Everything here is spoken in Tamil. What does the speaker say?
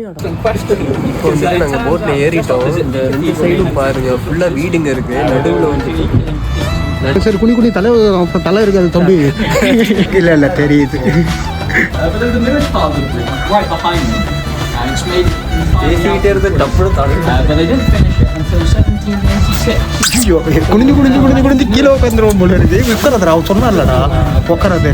இப்போ வந்து நாங்கள் போட்டில் ஏறிட்டோம். இந்த 2 சைடும் பாருங்க, ஃபுல்லாக வீடுங்க இருக்கு. நடுவில் வந்து சரி குனி தலை தலை இருக்காது தம்பி. இல்லை தெரியுது. குனிஞ்சு கீழே உட்காந்துருவோம் போல இருக்கு. உட்காரதுடா, அவன் சொன்னான்லடா உட்காரது.